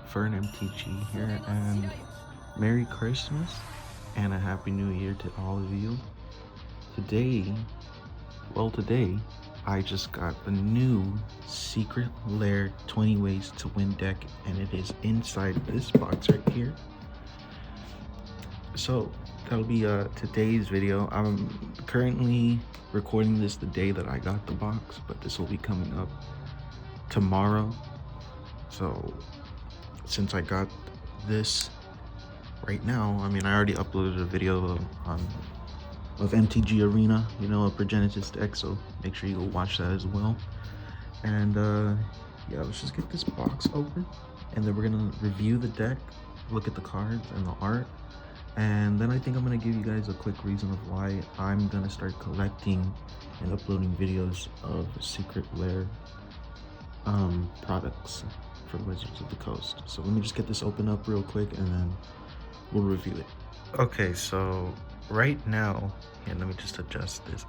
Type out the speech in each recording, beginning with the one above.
Fern MTG here, and Merry Christmas and a Happy New Year to all of you. Today, I just got the new Secret Lair 20 Ways to Win deck, and it is inside this box right here. So that'll be today's video. I'm currently recording this the day that I got the box, but this will be coming up tomorrow. So since I got this right now, I mean, I already uploaded a video of MTG Arena, you know, a Progenitus deck, so make sure you go watch that as well. And yeah, let's just get this box open, and then we're gonna review the deck, look at the cards and the art, and then I think I'm gonna give you guys a quick reason of why I'm gonna start collecting and uploading videos of Secret Lair products for Wizards of the Coast. So let me just get this open up real quick and then we'll review it. Okay, so right now, here, let me just adjust this.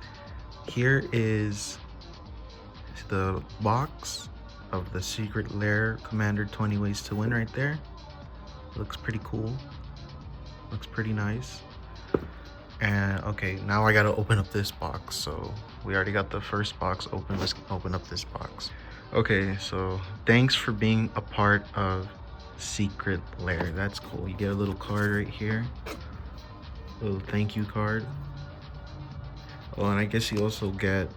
Here is the box of the Secret Lair Commander 20 Ways to Win right there. Looks pretty cool. Looks pretty nice. And okay, now I gotta open up this box. So we already got the first box open. Let's open up this box. Okay, so thanks for being a part of Secret Lair. That's cool. You get a little card right here, a little thank you card. Oh, and I guess you also get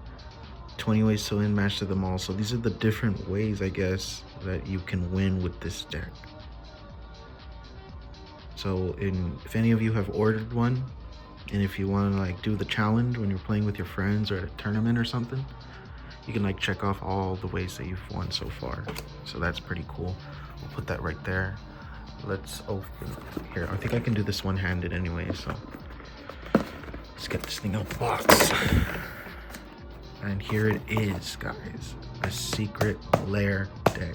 20 ways to win, match to them all. So these are the different ways, I guess, that you can win with this deck. So if any of you have ordered one, and if you want to like do the challenge when you're playing with your friends or at a tournament or something, you can like check off all the ways that you've won so far. So that's pretty cool. We'll put that right there. Let's open here. I think I can do this one-handed anyway, so let's get this thing out the box. And here it is, guys, a Secret Lair deck.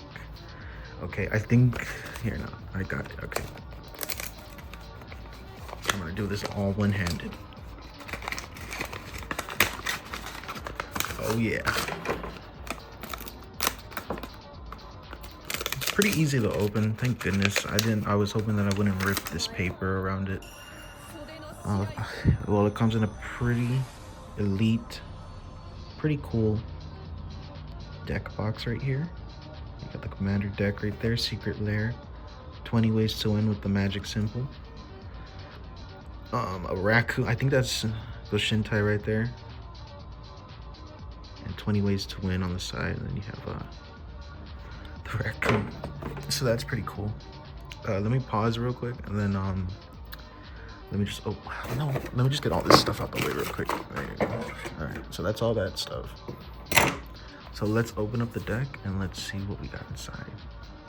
Okay, I think here, no, I got it. Okay, I'm gonna do this all one-handed. Oh yeah. It's pretty easy to open, thank goodness. I was hoping that I wouldn't rip this paper around it. Well, it comes in a pretty elite, pretty cool deck box right here. You got the commander deck right there, Secret Lair, 20 ways to win with the magic symbol. A raccoon, I think that's Goshintai right there. And 20 ways to win on the side, and then you have the raccoon. So that's pretty cool. Let me pause real quick, and then let me just let me just get all this stuff out the way real quick. There you go. All right, so that's all that stuff. So let's open up the deck and let's see what we got inside.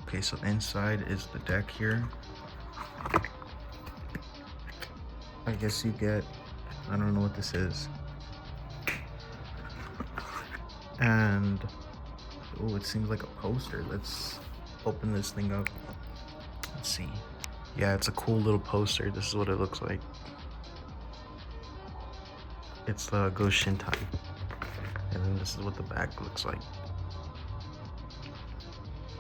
Okay, so inside is the deck here. I guess you get, I don't know what this is. And, oh, it seems like a poster. Let's open this thing up. Let's see. Yeah, it's a cool little poster. This is what it looks like. It's the Goshintai. And then this is what the back looks like.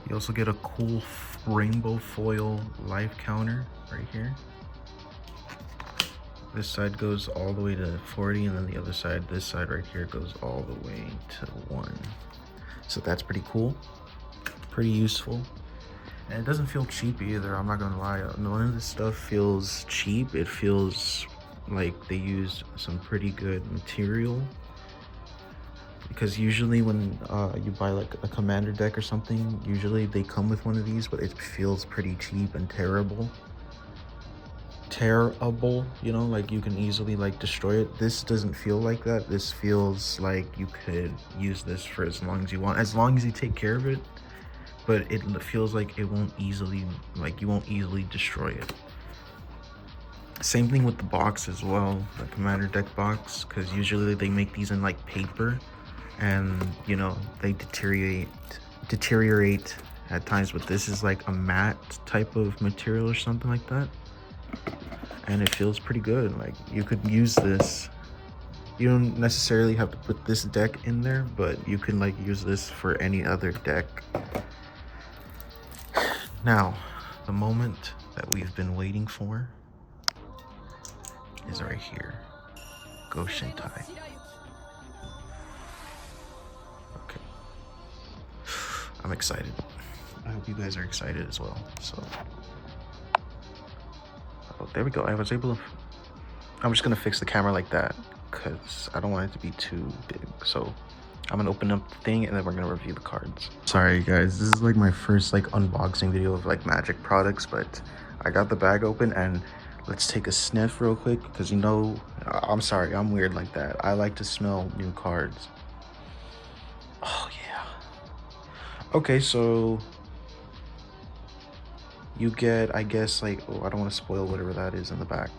You also get a cool rainbow foil life counter right here. This side goes all the way to 40, and then the other side, this side right here, goes all the way to 1. So that's pretty cool, pretty useful. And it doesn't feel cheap either, I'm not gonna lie. None of this stuff feels cheap. It feels like they used some pretty good material. Because usually when you buy like a commander deck or something, usually they come with one of these, but it feels pretty cheap and terrible, you know, like you can easily like destroy it. This doesn't feel like that. This feels like you could use this for as long as you want, as long as you take care of it, but it feels like it won't easily, like you won't easily destroy it. Same thing with the box as well, the commander deck box, because usually they make these in like paper, and you know, they deteriorate at times, but this is like a matte type of material or something like that, and it feels pretty good. Like you could use this, you don't necessarily have to put this deck in there, but you can like use this for any other deck. Now The moment that we've been waiting for is right here. Go Shintai. Okay. I'm excited. I hope you guys are excited as well. So, oh, there we go. I was able to. I'm just gonna fix the camera like that because I don't want it to be too big. So I'm gonna open up the thing and then we're gonna review the cards. Sorry guys, this is like my first like unboxing video of like Magic products, but I got the bag open and let's take a sniff real quick because, you know, I'm sorry, I'm weird like that. I like to smell new cards. Oh yeah. Okay, so you get, I guess, like, oh, I don't want to spoil whatever that is in the back,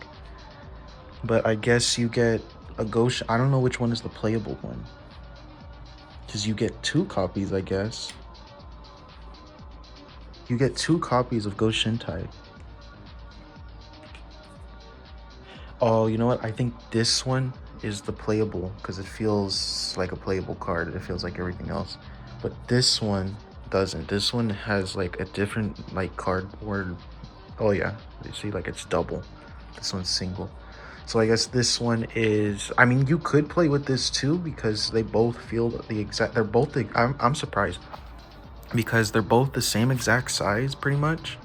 but I guess you get a Ghost. I don't know which one is the playable one, because you get 2 copies, I guess. You get 2 copies of Ghost Shintai. Oh, you know what? I think this one is the playable because it feels like a playable card. It feels like everything else. But this one doesn't. This one has like a different like cardboard. Oh yeah, you see, like it's double. This one's single. So I guess this one is, I mean, you could play with this too because they both feel the exact, they're both the, I'm surprised because they're both the same exact size pretty much,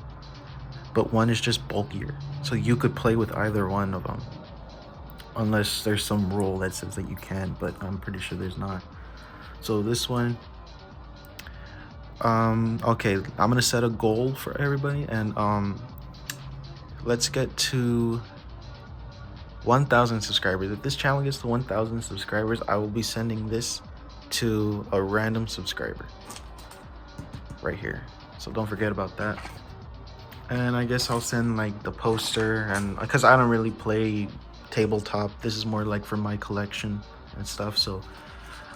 but one is just bulkier. So you could play with either one of them unless there's some rule that says that you can, but I'm pretty sure there's not. So this one, okay, I'm gonna set a goal for everybody and let's get to 1,000 subscribers. If this channel gets to 1,000 subscribers, I will be sending this to a random subscriber right here. So don't forget about that. And I guess I'll send like the poster, and because I don't really play tabletop, this is more like for my collection and stuff. So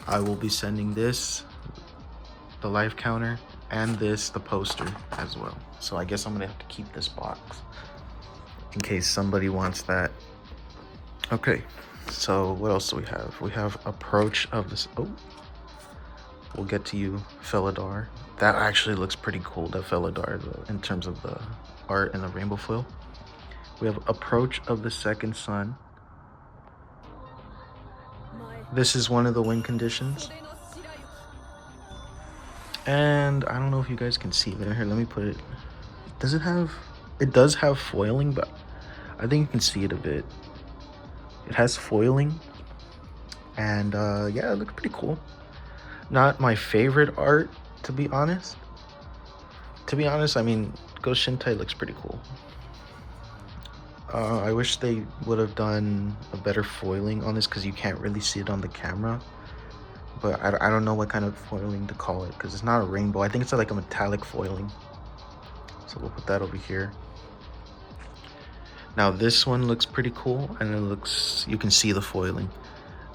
I will be sending this, the life counter, and this, the poster as well. So I guess I'm gonna have to keep this box in case somebody wants that. Okay, so what else do we have? We have Approach of this. Oh, we'll get to you, Felidar. That actually looks pretty cool, the Felidar, in terms of the art and the rainbow foil. We have Approach of the Second Sun. This is one of the win conditions. And I don't know if you guys can see it. Here, let me put it. Does it have, it does have foiling, but I think you can see it a bit. It has foiling, and yeah, it looks pretty cool. Not my favorite art, to be honest. I mean, Ghost Shintai looks pretty cool. I wish they would have done a better foiling on this because you can't really see it on the camera. But I don't know what kind of foiling to call it because it's not a rainbow. I think it's like a metallic foiling. So we'll put that over here. Now this one looks pretty cool, and it looks, you can see the foiling.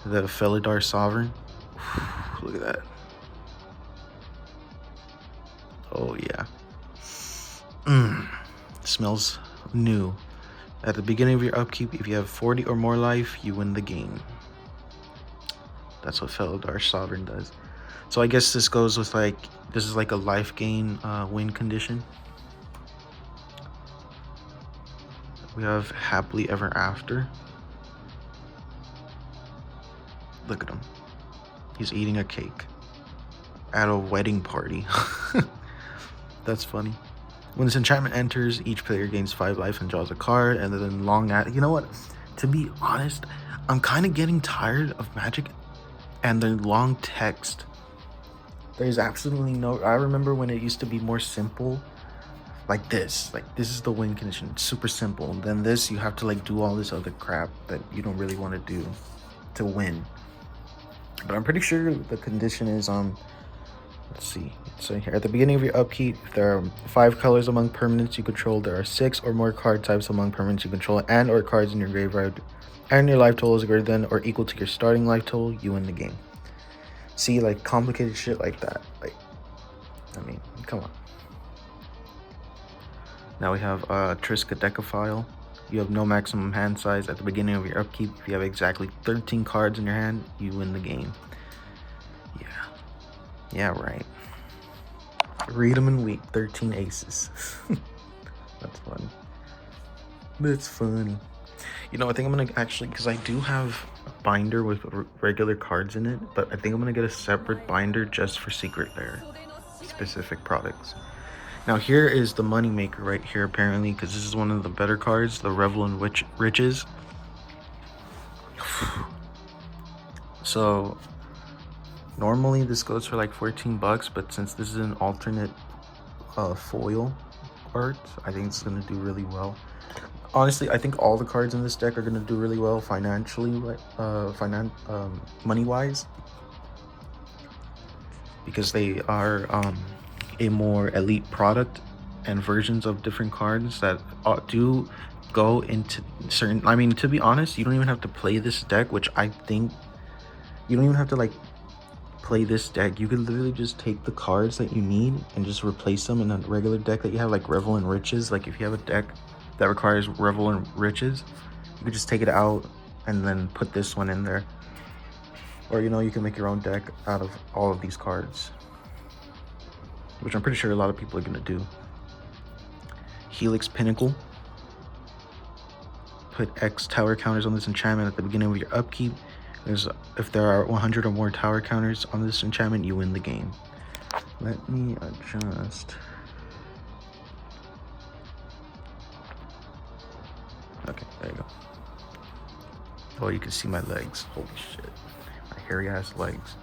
The Felidar Sovereign. Look at that. Oh yeah. Smells new. At the beginning of your upkeep, if you have 40 or more life, you win the game. That's what Felidar Sovereign does. So I guess this goes with like, this is like a life gain win condition. We have Happily Ever After. Look at him. He's eating a cake at a wedding party. That's funny. When this enchantment enters, each player gains 5 life and draws a card, and then long at, you know what? To be honest, I'm kind of getting tired of Magic and the long text. There's absolutely no, I remember when it used to be more simple. Like this is the win condition. It's super simple. And then this, you have to like do all this other crap that you don't really want to do to win. But I'm pretty sure the condition is let's see, so here at the beginning of your upkeep, if there are 5 colors among permanents you control, there are 6 or more card types among permanents you control, and or cards in your graveyard, and your life total is greater than or equal to your starting life total, you win the game. See, like complicated shit like that. Like, I mean, come on. Now we have Triska Decaphile. You have no maximum hand size. At the beginning of your upkeep, if you have exactly 13 cards in your hand, you win the game. Yeah, right. Read them and weep. 13 aces. That's funny. That's funny. You know, I think I'm gonna actually, because I do have a binder with regular cards in it, but I think I'm gonna get a separate binder just for Secret Lair specific products. Now here is the money maker right here, apparently, because this is one of the better cards, the Revel in Riches. So normally this goes for like 14 bucks, but since this is an alternate foil art, I think it's gonna do really well. Honestly, I think all the cards in this deck are gonna do really well financially, money wise, because they are a more elite product and versions of different cards that do go into certain. I mean, to be honest, you don't even have to play this deck, which I think you don't even have to like play this deck. You could literally just take the cards that you need and just replace them in a regular deck that you have, like Revel in Riches. Like if you have a deck that requires Revel in Riches, you could just take it out and then put this one in there. Or, you know, you can make your own deck out of all of these cards, which I'm pretty sure a lot of people are gonna do. Helix Pinnacle. Put X tower counters on this enchantment at the beginning of your upkeep. If there are 100 or more tower counters on this enchantment, you win the game. Let me adjust. Okay, there you go. Oh, you can see my legs. Holy shit. My hairy ass legs.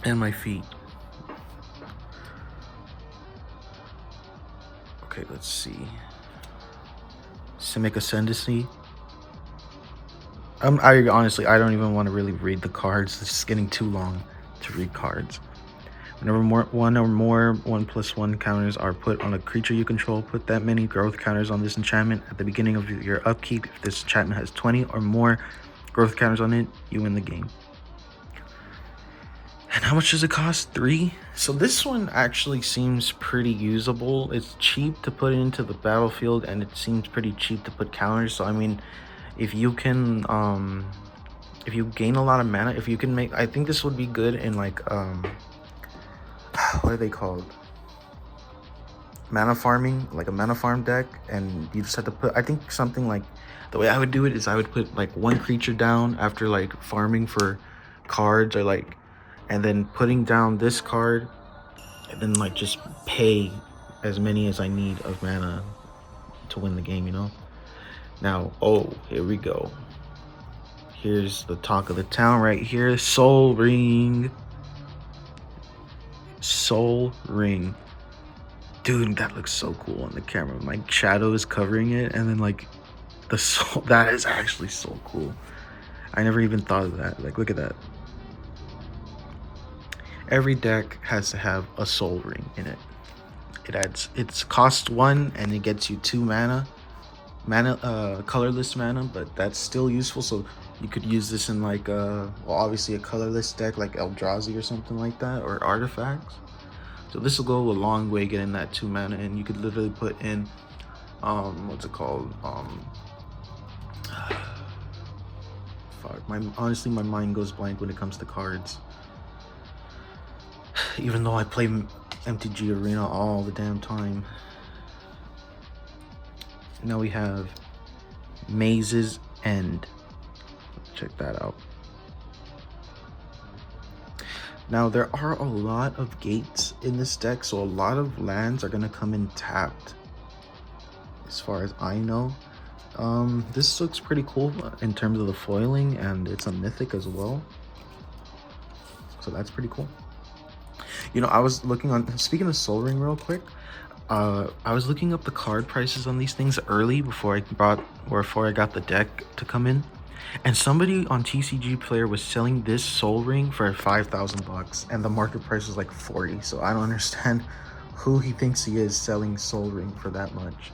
And my feet. Okay, let's see. Simic Ascendancy. I honestly, I don't even want to really read the cards. It's just getting too long to read cards. Whenever one or more 1/1 counters are put on a creature you control, put that many growth counters on this enchantment at the beginning of your upkeep. If this enchantment has 20 or more growth counters on it, you win the game. And how much does it cost? 3? So this one actually seems pretty usable. It's cheap to put into the battlefield, and it seems pretty cheap to put counters. So I mean, if you can if you gain a lot of mana, if you can make, I think this would be good in like what are they called, mana farming, like a mana farm deck. And you just have to put, I think something like, the way I would do it is I would put like one creature down after like farming for cards, or like, and then putting down this card, and then like just pay as many as I need of mana to win the game, you know. Now, oh, here we go. Here's the talk of the town right here. Soul Ring. Soul Ring. Dude, that looks so cool on the camera. My shadow is covering it, and then like the soul, that is actually so cool. I never even thought of that. Like, look at that. Every deck has to have a Soul Ring in it. It's cost 1 and it gets you 2 mana, colorless mana, but that's still useful. So you could use this in like well, obviously a colorless deck like Eldrazi or something like that, or artifacts. So this will go a long way getting that 2 mana, and you could literally put in what's it called, fuck, honestly my mind goes blank when it comes to cards, even though I play MTG Arena all the damn time. Now we have Maze's End. Check that out. Now there are a lot of gates in this deck, so a lot of lands are gonna come in tapped, as far as I know. This looks pretty cool in terms of the foiling, and it's a mythic as well, so that's pretty cool. You know, I was looking on, speaking of Soul Ring real quick, I was looking up the card prices on these things early before I got the deck to come in, and somebody on TCG Player was selling this Soul Ring for 5,000 bucks, and the market price was like 40. So I don't understand who he thinks he is selling Soul Ring for that much.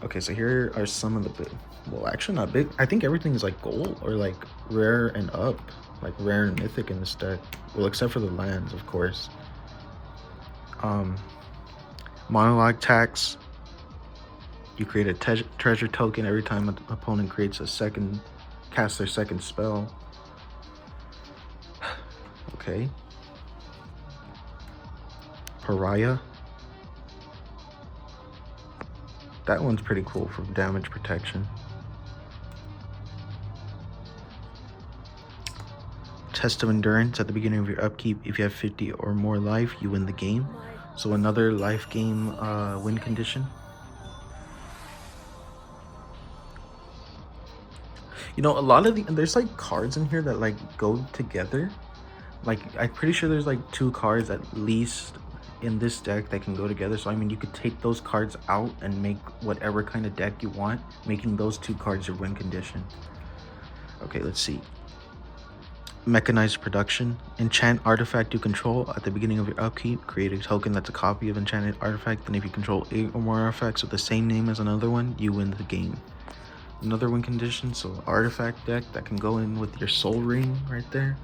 Okay, so here are some of the big, well, actually not big. I think everything is like gold or like rare and up, like rare and mythic in this deck. Well, except for the lands, of course. Monologue tax. You create a treasure token every time an opponent casts their second spell. Okay. Pariah. That one's pretty cool for damage protection. Test of endurance. At the beginning of your upkeep, if you have 50 or more life, you win the game. So another life game win condition. You know, a lot of there's like cards in here that like go together. Like I'm pretty sure there's like 2 cards at least in this deck that can go together. So I mean, you could take those cards out and make whatever kind of deck you want, making those 2 cards your win condition. Okay, let's see. Mechanized production. Enchant artifact you control. At the beginning of your upkeep, create a token that's a copy of enchanted artifact. Then if you control 8 or more artifacts with the same name as another one, you win the game. Another win condition, so artifact deck that can go in with your soul ring right there.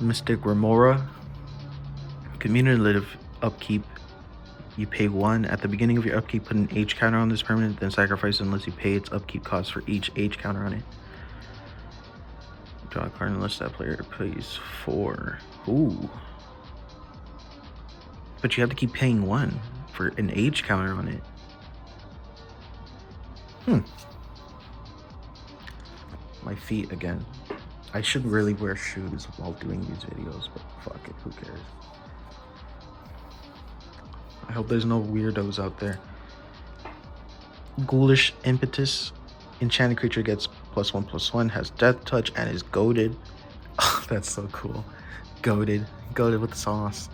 Mystic Remora. Cumulative upkeep. You pay 1. At the beginning of your upkeep, put an H counter on this permanent, then sacrifice it unless you pay its upkeep cost for each H counter on it. Draw a card unless that player pays 4. Ooh. But you have to keep paying 1 for an H counter on it. My feet again. I should really wear shoes while doing these videos, but fuck it, who cares? I hope there's no weirdos out there. Ghoulish Impetus. Enchanted creature gets +1/+1, has death touch, and is goaded. Oh, that's so cool. Goaded. Goaded with the sauce.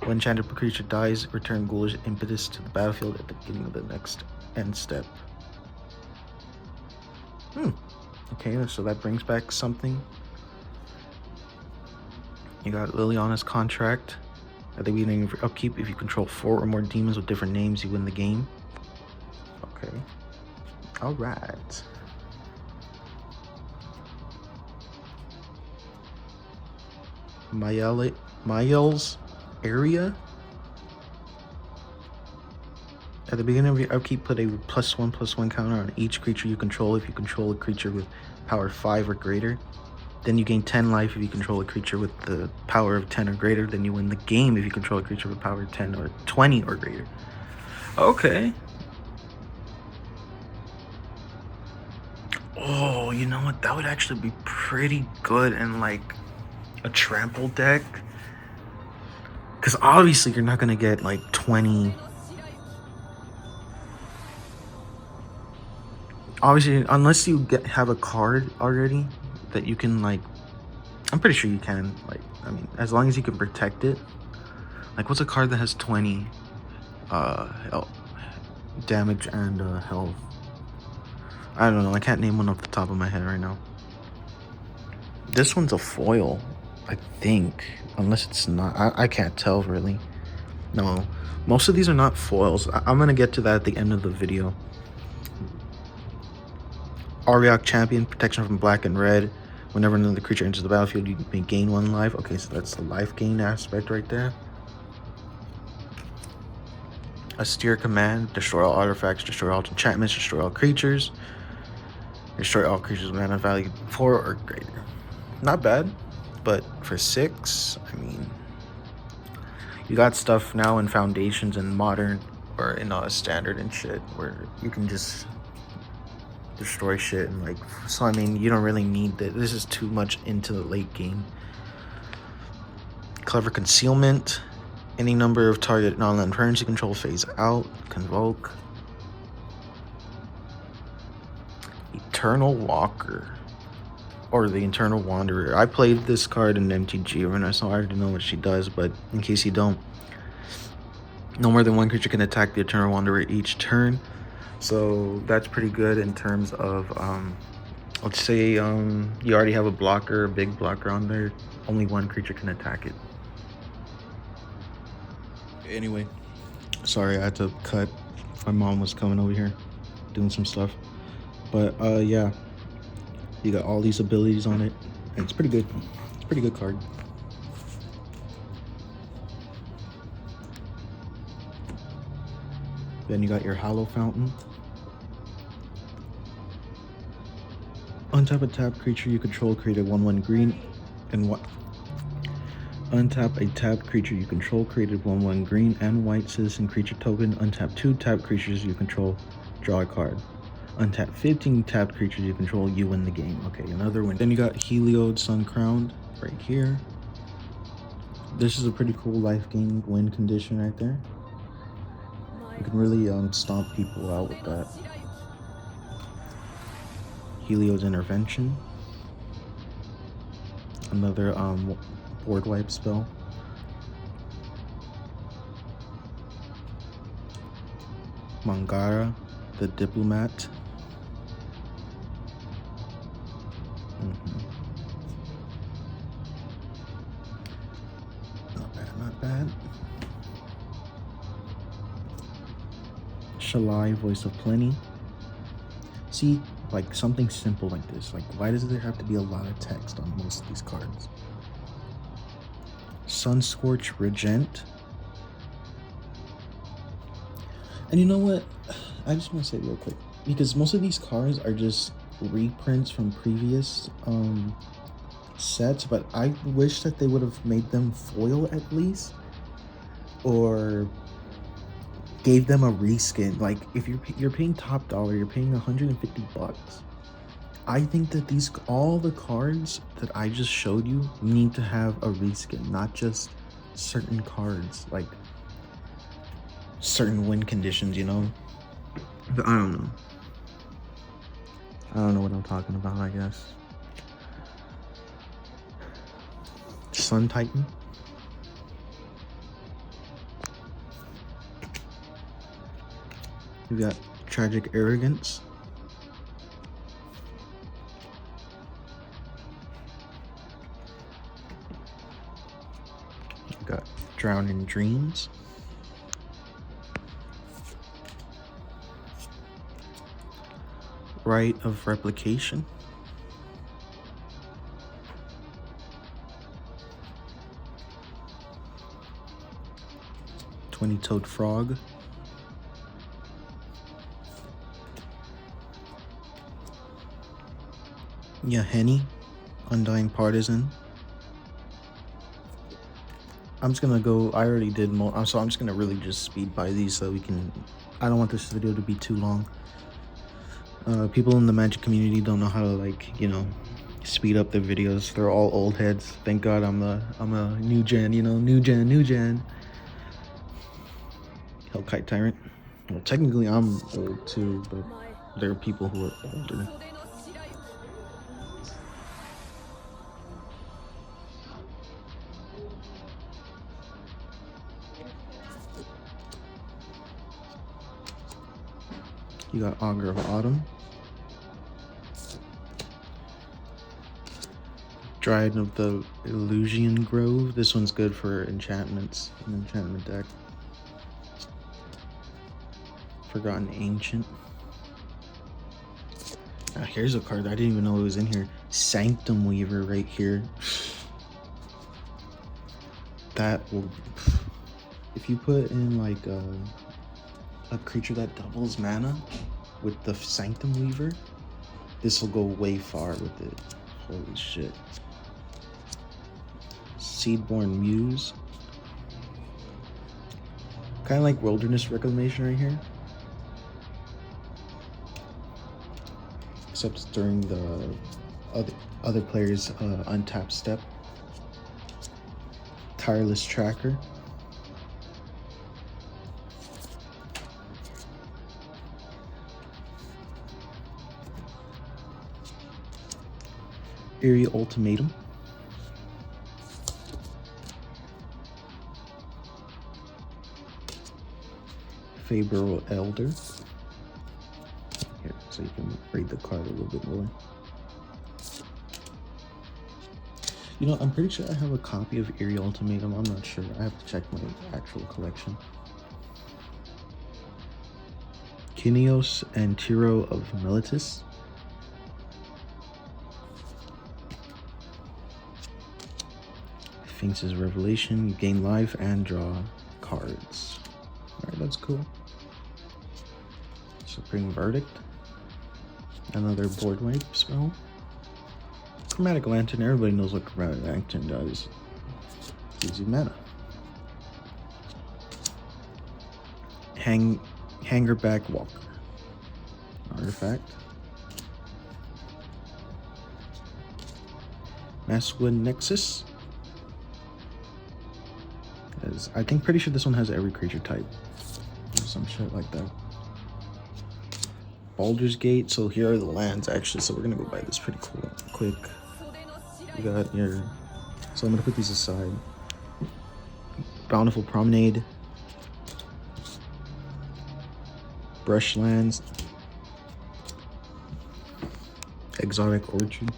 When enchanted creature dies, return Ghoulish Impetus to the battlefield at the beginning of the next end step. Okay, so that brings back something. You got Liliana's Contract. At the beginning of your upkeep, if you control 4 or more demons with different names, you win the game. Okay. Alright. Mael's Area. At the beginning of your upkeep, put a +1/+1 counter on each creature you control if you control a creature with power 5 or greater. Then you gain 10 life if you control a creature with the power of 10 or greater. Then you win the game if you control a creature with power of 10 or 20 or greater. Okay. Oh, you know what? That would actually be pretty good in like a trample deck. Because obviously you're not going to get like 20... Obviously, unless you have a card already that you can like, I'm pretty sure you can, like, I mean, as long as you can protect it. Like, what's a card that has 20 damage and health? I don't know, I can't name one off the top of my head right now. This one's a foil, I think, unless it's not. I can't tell really. No, most of these are not foils. I'm gonna get to that at the end of the video. Auriok Champion, protection from black and red. Whenever another creature enters the battlefield, you may gain 1 life. Okay, so that's the life gain aspect right there. Austere Command, destroy all artifacts, destroy all enchantments, destroy all creatures. Destroy all creatures with mana value 4 or greater. Not bad, but for 6, I mean, you got stuff now in Foundations and Modern, or in Standard and shit, where you can just destroy shit and like, so I mean, you don't really need that. This is too much into the late game. Clever Concealment. Any number of target non-land permanents you control phase out. Convoke. Eternal Walker, or the Eternal Wanderer. I played this card in MTG Arena, so I already know what she does, but in case you don't, no more than 1 creature can attack the Eternal Wanderer each turn. So that's pretty good in terms of, let's say you already have a blocker, a big blocker on there, only 1 creature can attack it. Anyway, sorry, I had to cut. My mom was coming over here, doing some stuff. But yeah, you got all these abilities on it, and it's pretty good. It's a pretty good card. Then you got your Hollow Fountain. Untap a tap creature you control, create a 1/1 green and Untap a tapped creature you control, created 1/1 green and white citizen creature token. Untap 2 tapped creatures you control, draw a card. Untap 15 tapped creatures you control, you win the game. Okay, another win. Then you got Heliod Sun Crowned right here. This is a pretty cool life gain win condition right there. You can really stomp people out with that. Heliod's Intervention. Another board wipe spell. Mangara, the Diplomat. Not bad, not bad. Shalai, Voice of Plenty. See, like something simple like this. Like, why does there have to be a lot of text on most of these cards? Sunscorch Regent. And you know what? I just want to say real quick, because most of these cards are just reprints from previous sets, but I wish that they would have made them foil at least, or gave them a reskin. Like, if you're paying top dollar, you're paying $150. I think that all the cards that I just showed you need to have a reskin, not just certain cards, like certain win conditions, you know? But I don't know. I don't know what I'm talking about, I guess. Sun Titan. We got Tragic Arrogance. We got Drown in Dreams. Rite of Replication. Toed Frog. Henny, Undying Partisan. I'm just gonna go, I already did so I'm just gonna really just speed by these so we can, I don't want this video to be too long. People in the Magic community don't know how to, like, you know, speed up their videos. They're all old heads. Thank God I'm a new gen, you know, new gen. Hellkite Tyrant. Well, technically I'm old too, but there are people who are older. You got Augur of Autumn. Dryad of the Illusion Grove. This one's good for enchantments, an enchantment deck. Forgotten Ancient. Here's a card I didn't even know it was in here. Sanctum Weaver right here. That will, if you put in like a creature that doubles mana with the Sanctum Weaver, this will go way far with it. Holy shit. Seedborn Muse. Kind of like Wilderness Reclamation right here. Except during the other player's untapped step. Tireless Tracker. Eerie Ultimatum. Faber Elder. Here, so you can read the card a little bit more. You know, I'm pretty sure I have a copy of Eerie Ultimatum. I'm not sure. I have to check my actual collection. Kineos and Tiro of Melitus. Sphinx's Revelation. You gain life and draw cards. Alright, that's cool. Supreme Verdict. Another board wipe spell. Chromatic Lantern. Everybody knows what Chromatic Lantern does. Gives you mana. Hangerback Walker. Artifact. Masswood Nexus. I think pretty sure this one has every creature type. Some shit like that. Baldur's Gate. So here are the lands actually. So we're gonna go by this pretty cool. Quick. We got your. So I'm gonna put these aside. Bountiful Promenade. Brushlands. Exotic Orchard.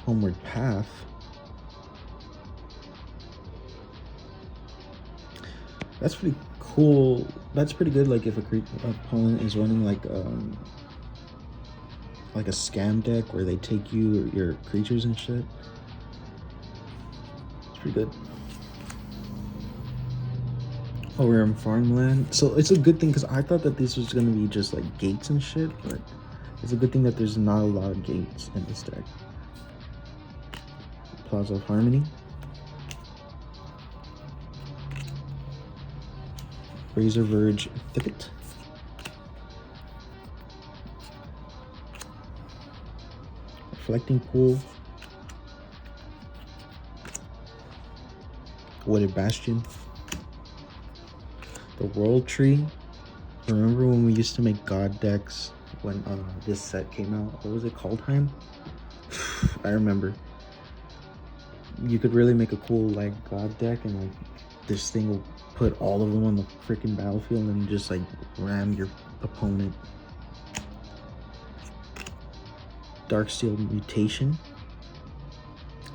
Homeward Path. That's pretty cool. That's pretty good. Like if a opponent is running like a scam deck where they take you your creatures and shit. It's pretty good. Oh, we're in farmland, so it's a good thing because I thought that this was gonna be just like gates and shit, but it's a good thing that there's not a lot of gates in this deck. Plaza of Harmony. Razor Verge Thicket. Reflecting Pool. Wooded Bastion. The World Tree. Remember when we used to make god decks when this set came out? What was it called, Heim? I remember. You could really make a cool like god deck, and like this thing will put all of them on the freaking battlefield and just like ram your opponent. Darksteel Mutation.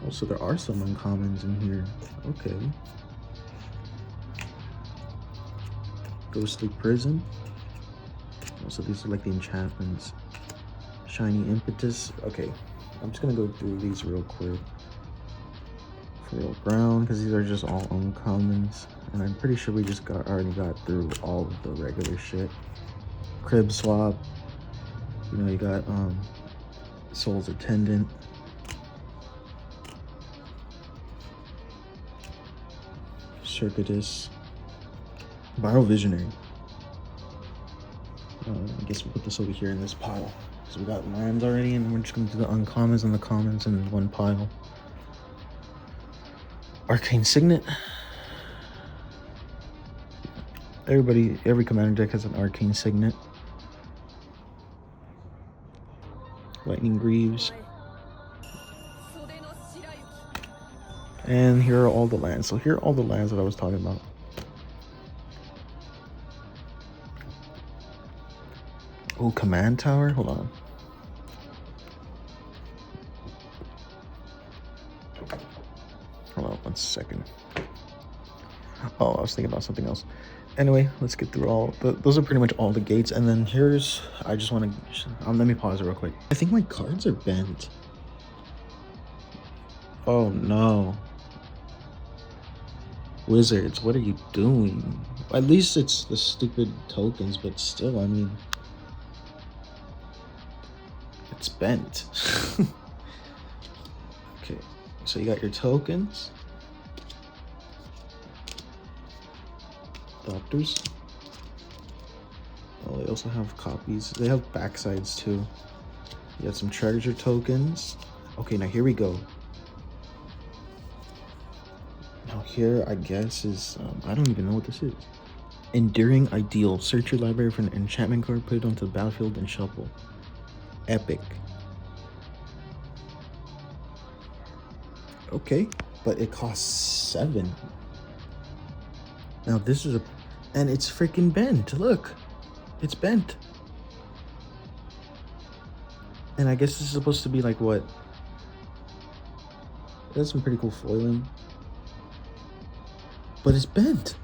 Also, there are some uncommons in here. Okay. Ghostly Prison. Also, these are like the enchantments. Shiny Impetus. Okay, I'm just gonna go through these real quick. Frail Ground, because these are just all uncommons. And I'm pretty sure we just already got through all of the regular shit. Crib Swap. You know, you got Soul's Attendant. Circuitous. Biovisionary. I guess we'll put this over here in this pile. Because we got lands already, and we're just going to do the uncommons and the commons in one pile. Arcane Signet. Every commander deck has an Arcane Signet. Lightning Greaves. And here are all the lands. So here are all the lands that I was talking about. Oh, Command Tower? Hold on. Hold on 1 second. Oh, I was thinking about something else. Anyway, let's get through all. Those are pretty much all the gates. And then here's, I just want to, let me pause it real quick. I think my cards are bent. Oh no. Wizards, what are you doing? At least it's the stupid tokens, but still, I mean, it's bent. Okay, so you got your tokens. Doctors. Oh, they also have copies. They have backsides too. You got some treasure tokens. Okay, now here we go. Now here, I guess, is, I don't even know what this is. Enduring Ideal. Search your library for an enchantment card, put it onto the battlefield, and shuffle. Epic. Okay, but it costs 7. Now this is and it's freaking bent. Look, it's bent. And I guess this is supposed to be like what? That's some pretty cool foiling. But it's bent.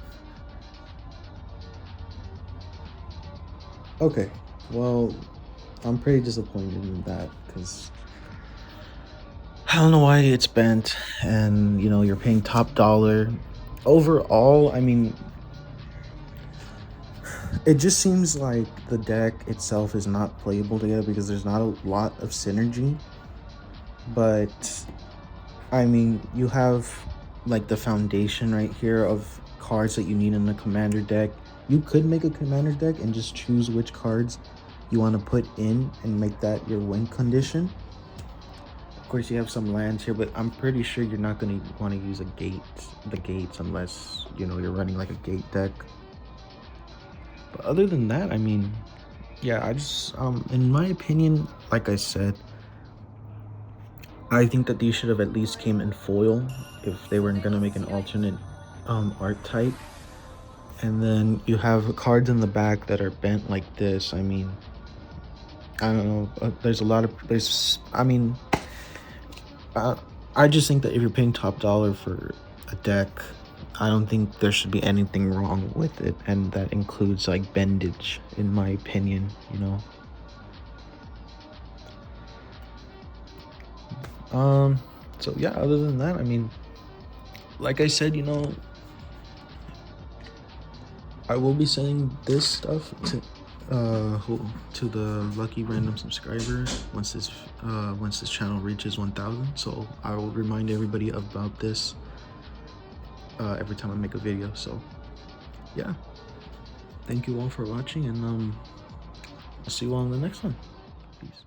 Okay, well, I'm pretty disappointed in that because I don't know why it's bent, and you know, you're paying top dollar. Overall, I mean, it just seems like the deck itself is not playable together because there's not a lot of synergy. But I mean, you have like the foundation right here of cards that you need in the commander deck. You could make a commander deck and just choose which cards you want to put in and make that your win condition. Of course, you have some lands here, but I'm pretty sure you're not going to want to use the gates, unless, you know, you're running like a gate deck. But other than that, I mean, yeah, I just, in my opinion, like I said, I think that these should have at least came in foil if they weren't gonna make an alternate art type. And then you have cards in the back that are bent like this. I mean, I don't know. There's a lot of uh, I just think that if you're paying top dollar for a deck, I don't think there should be anything wrong with it, and that includes like bendage, in my opinion. You know. So yeah, other than that, I mean, like I said, you know, I will be sending this stuff to the lucky random subscribers once this channel reaches 1,000. So I will remind everybody about this every time I make a video. So yeah, thank you all for watching, and I'll see you all in the next one. Peace.